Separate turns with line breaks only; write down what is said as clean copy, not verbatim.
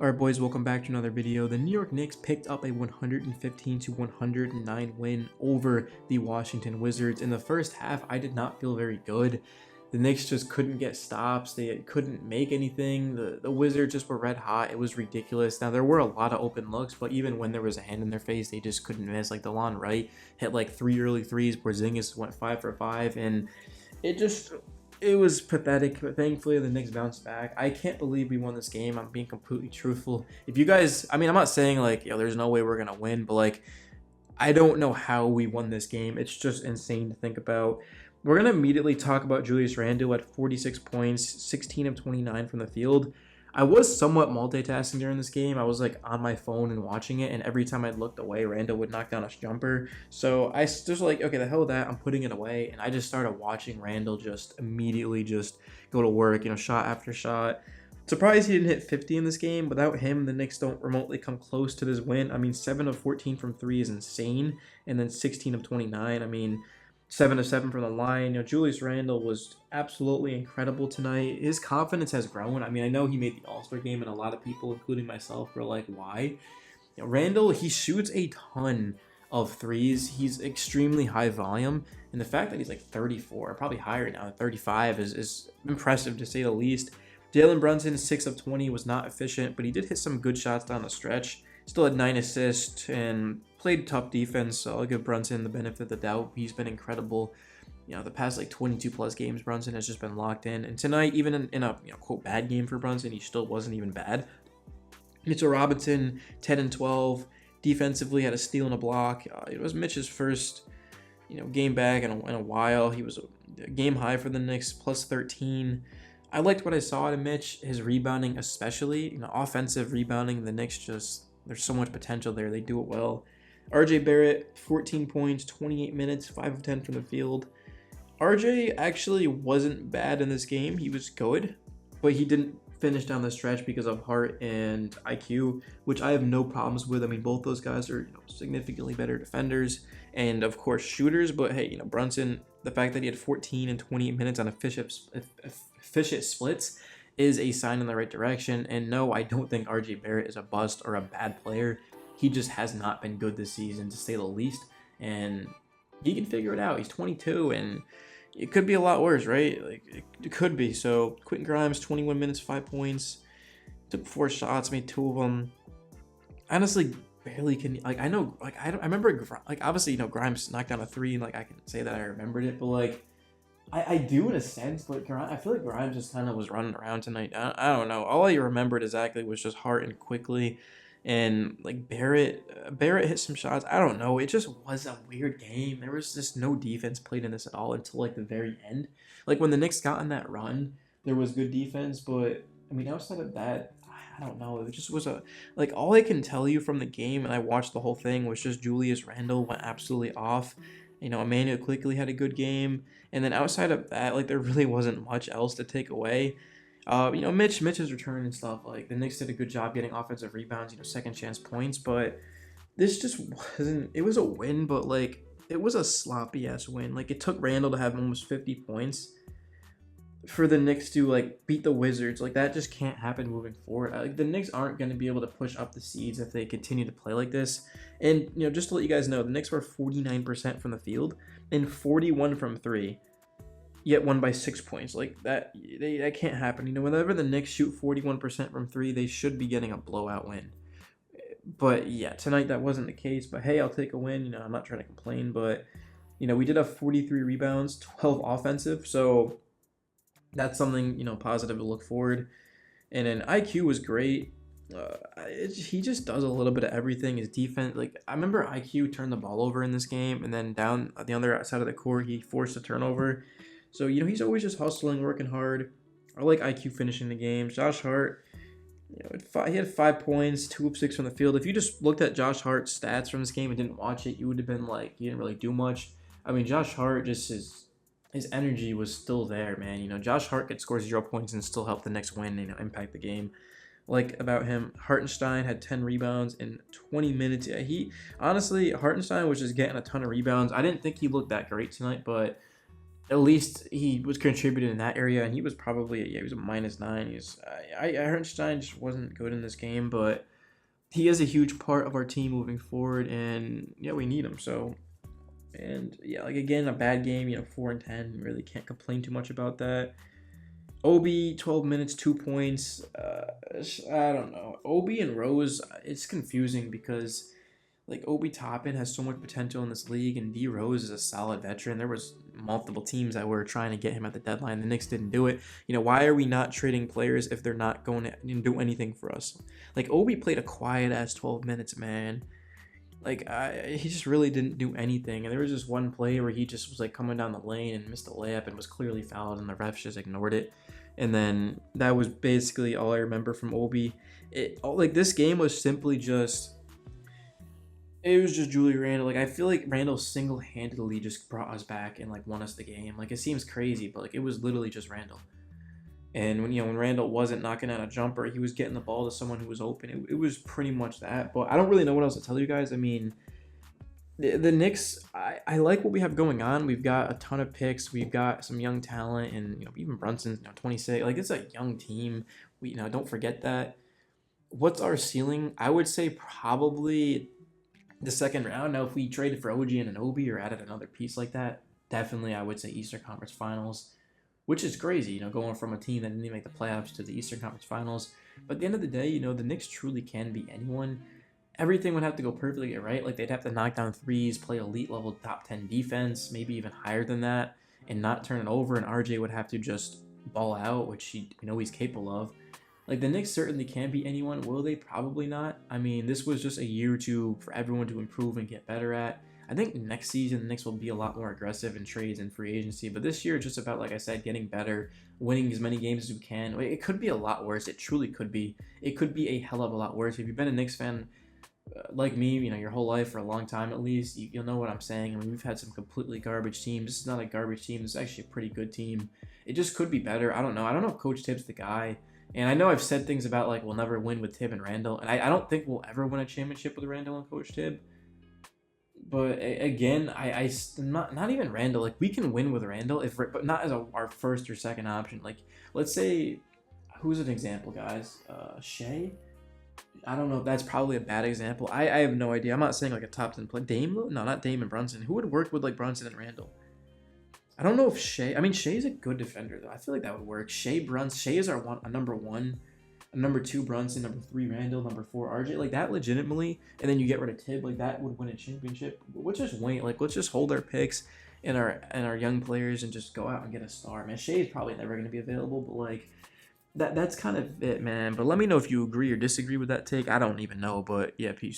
Alright boys, welcome back to another video. The New York Knicks picked up a 115-109 win over the Washington Wizards. In the first half, I did not feel very good. The Knicks just couldn't get stops. They couldn't make anything. The Wizards just were red hot. It was ridiculous. Now, there were a lot of open looks, but even when there was a hand in their face, they just couldn't miss. Like, DeLon Wright hit like 3 early threes. Porzingis went 5 for 5, and it was pathetic, but thankfully the Knicks bounced back. I can't believe we won this game. I'm being completely truthful. If you guys, I'm not saying like, there's no way we're going to win, but like, I don't know how we won this game. It's just insane to think about. We're going to immediately talk about Julius Randle at 46 points, 16 of 29 from the field. I was somewhat multitasking during this game. I was like on my phone and watching it, and every time I looked away, Randall would knock down a jumper. So I just like, okay, the hell with that. I'm putting it away, and I just started watching Randall just immediately just go to work, shot after shot. Surprised he didn't hit 50 in this game. Without him, the Knicks don't remotely come close to this win. 7 of 14 from 3 is insane, and then 16 of 29. 7 of 7 from the line. Julius Randle was absolutely incredible tonight. His confidence has grown. I know he made the All-Star game, and a lot of people, including myself, were like, why? Randle, he shoots a ton of threes. He's extremely high volume, and the fact that he's like 34, probably higher now, 35, is impressive to say the least. Jalen Brunson, 6 of 20, was not efficient, but he did hit some good shots down the stretch. Still had 9 assists and played tough defense, so I'll give Brunson the benefit of the doubt. He's been incredible. The past like 22 plus games, Brunson has just been locked in. And tonight, even in a quote bad game for Brunson, he still wasn't even bad. Mitchell Robinson, 10 and 12. Defensively, had a steal and a block. It was Mitch's first game back in a while. He was a game high for the Knicks, plus 13. I liked what I saw out of Mitch, his rebounding especially. Offensive rebounding, the Knicks just, there's so much potential there. They do it well. RJ Barrett, 14 points, 28 minutes, 5 of 10 from the field. RJ actually wasn't bad in this game. He was good, but he didn't finish down the stretch because of heart and IQ, which I have no problems with. Both those guys are significantly better defenders and, of course, shooters. But, hey, Brunson, the fact that he had 14 and 28 minutes on efficient splits is a sign in the right direction. And no, I don't think RJ Barrett is a bust or a bad player. He just has not been good this season, to say the least. And he can figure it out. He's 22, and it could be a lot worse, right? Like, it could be. So, Quentin Grimes, 21 minutes, 5 points. Took 4 shots, made 2 of them. Honestly, barely can... I remember... obviously, Grimes knocked down a 3, and, I can say that I remembered it. But, I do in a sense, but I feel like Grimes just kind of was running around tonight. I don't know. All I remembered exactly was just Hart and quickly... And Barrett hit some shots. I don't know. It just was a weird game. There was just no defense played in this at all until the very end. When the Knicks got on that run, there was good defense, but outside of that, I don't know. It just was all I can tell you from the game, and I watched the whole thing, was just Julius Randle went absolutely off. Emmanuel quickly had a good game, and then outside of that, there really wasn't much else to take away. Mitch's return and stuff, the Knicks did a good job getting offensive rebounds, second chance points, but this just wasn't, it was a win, but it was a sloppy ass win. It took Randall to have almost 50 points for the Knicks to beat the Wizards. That just can't happen moving forward. The Knicks aren't going to be able to push up the seeds if they continue to play like this. And just to let you guys know, the Knicks were 49% from the field and 41 from 3. Yet won by 6 points. That can't happen. Whenever the Knicks shoot 41% from 3, they should be getting a blowout win. But yeah, tonight that wasn't the case. But hey, I'll take a win. I'm not trying to complain, but we did have 43 rebounds, 12 offensive, so that's something positive to look forward. And then IQ was great. He just does a little bit of everything. His defense, I remember IQ turned the ball over in this game, and then down the other side of the court, he forced a turnover. So, he's always just hustling, working hard. I like IQ finishing the games. Josh Hart, he had 5 points, 2 of 6 from the field. If you just looked at Josh Hart's stats from this game and didn't watch it, you would have been he didn't really do much. Josh Hart, just his energy was still there, man. Josh Hart could score 0 points and still help the Knicks win, impact the game. About him, Hartenstein had 10 rebounds in 20 minutes. Yeah, Hartenstein was just getting a ton of rebounds. I didn't think he looked that great tonight, but at least he was contributing in that area, and he was probably he was a -9. He's Hartenstein just wasn't good in this game, but he is a huge part of our team moving forward, and yeah, we need him. So, and yeah, like again, a bad game, 4-10, really can't complain too much about that. Obi, 12 minutes, 2 points. I don't know. Obi and Rose, it's confusing because like Obi Toppin has so much potential in this league, and D Rose is a solid veteran. There was multiple teams that were trying to get him at the deadline. The Knicks didn't do it. Why are we not trading players if they're not going to do anything for us? Like Obi played a quiet ass 12 minutes, man. Like he just really didn't do anything. And there was just one play where he just was like coming down the lane and missed a layup and was clearly fouled, and the refs just ignored it. And then that was basically all I remember from Obi. Like this game was simply just. It was just Julius Randle. Like I feel like Randle single-handedly just brought us back and like won us the game. Like it seems crazy, but like it was literally just Randle. And when Randle wasn't knocking out a jumper, he was getting the ball to someone who was open. It was pretty much that. But I don't really know what else to tell you guys. I mean, the Knicks, I like what we have going on. We've got a ton of picks. We've got some young talent, and even Brunson's 26. Like it's a young team. We don't forget that. What's our ceiling? I would say probably the second round. Now, if we traded for OG and an Obi or added another piece like that, definitely I would say Eastern Conference Finals, which is crazy, going from a team that didn't even make the playoffs to the Eastern Conference Finals. But at the end of the day, the Knicks truly can beat anyone. Everything would have to go perfectly right. Like they'd have to knock down threes, play elite level top 10 defense, maybe even higher than that, and not turn it over. And RJ would have to just ball out, which he's capable of. Like the Knicks certainly can beat anyone. Will they? Probably not. I mean, this was just a year or two for everyone to improve and get better at. I think next season the Knicks will be a lot more aggressive in trades and free agency. But this year it's just about, like I said, getting better, winning as many games as we can. It could be a lot worse. It truly could be. It could be a hell of a lot worse. If you've been a Knicks fan like me, your whole life for a long time at least, you'll know what I'm saying. I mean, we've had some completely garbage teams. This is not a garbage team. This is actually a pretty good team. It just could be better. I don't know. I don't know if Coach Tibbs the guy. And I know I've said things about like we'll never win with Tibb and Randle, and I don't think we'll ever win a championship with Randle and Coach Tibb. But again, I not even Randle. Like we can win with Randle but not as our first or second option. Like let's say, who's an example, guys? Shea. I don't know if that's probably a bad example. I have no idea. I'm not saying like a top 10 play. Dame? No, not Dame and Brunson. Who would work with like Brunson and Randle? I don't know if Shea. I mean, Shea's a good defender though. I feel like that would work. Shea is a number 1, a number 2 Brunson, number 3 Randle, number 4 RJ. Like that legitimately, and then you get rid of Tibb. Like that would win a championship. Let's just wait. Like let's just hold our picks and our young players and just go out and get a star. Man, Shea's probably never going to be available, but like that's kind of it, man. But let me know if you agree or disagree with that take. I don't even know, but yeah, peace.